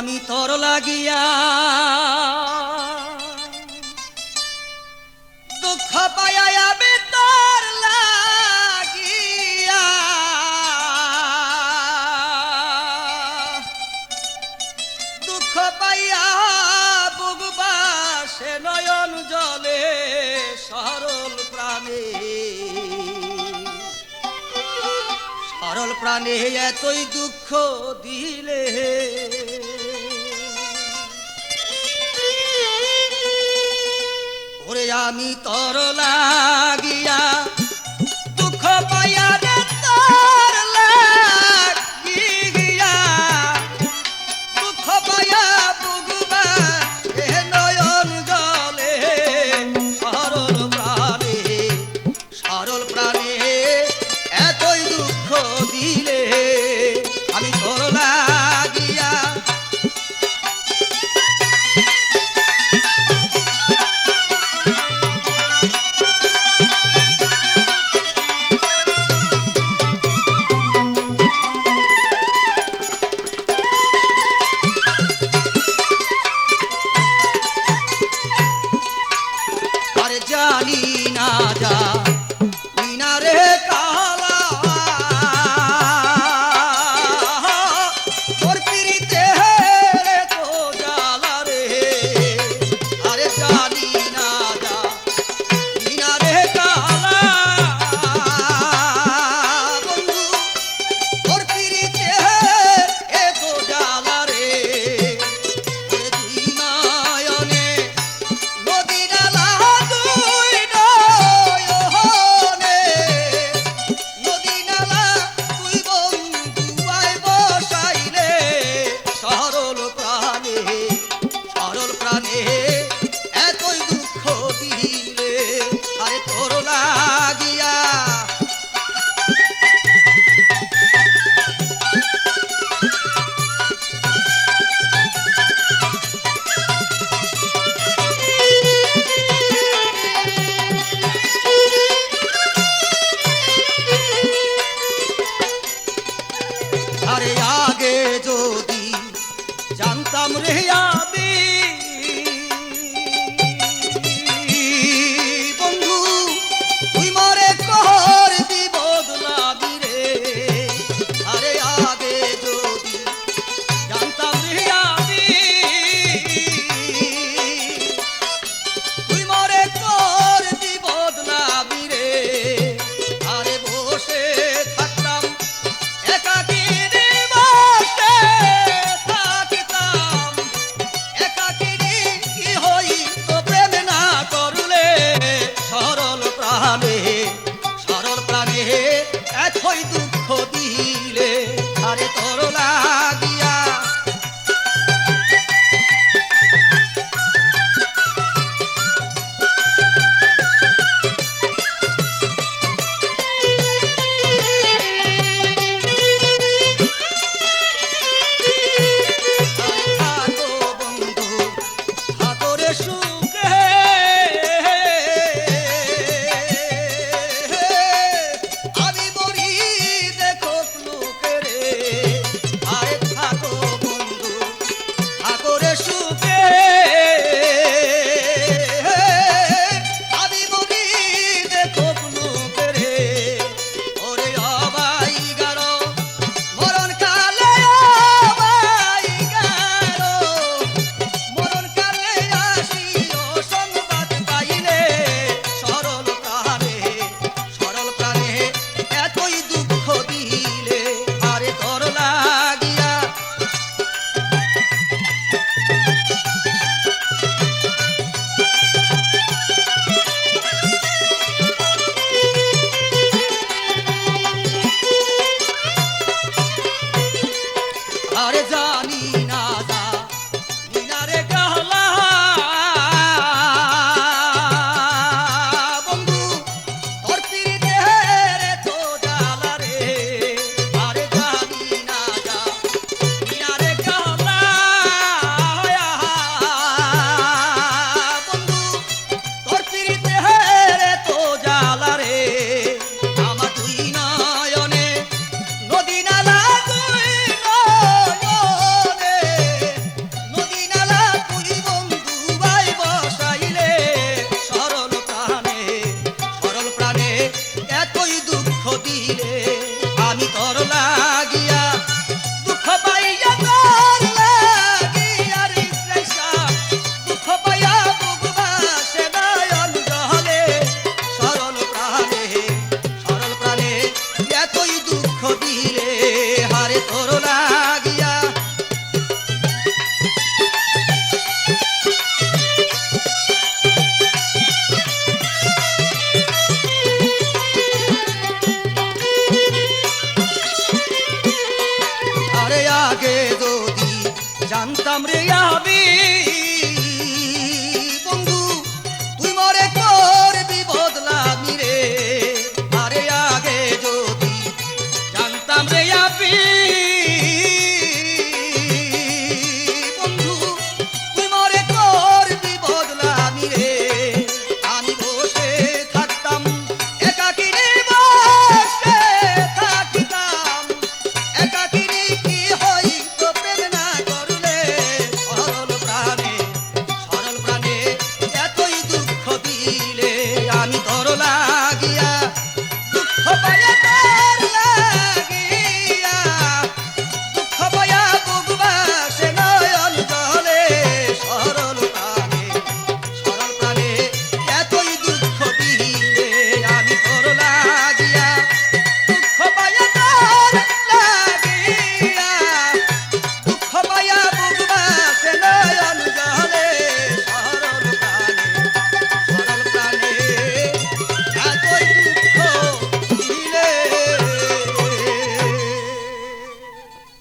আমি তোর লাগিয়া দুঃখ পাইয়া আমি তোর লাগিয়া দুঃখ পাইয়া বুকবাসে নয়ন জলে সরল প্রাণে এতই দুঃখ দিলে ওরে আমি তোর লাগিয়া দুঃখ পাইয়া রে তোর লাগিয়া দুঃখ পাইয়া বুকবা এ নয়ন জলে সরল প্রাণে এতই দুঃখ দিলে আমি তোর লাগিয়া আরে জানি না যা রে কালা তোর পিরিতে তো জ্বালা রে আরে জানি না যা বিনা রে কালা বন্ধু তোর পিরিতে তো জ্বালা রে তুই নয়নে নদী নালা দুই এতই দুঃখ দিলে আরে তোর লাগিয়া আরে আগে যদি জানতাম রে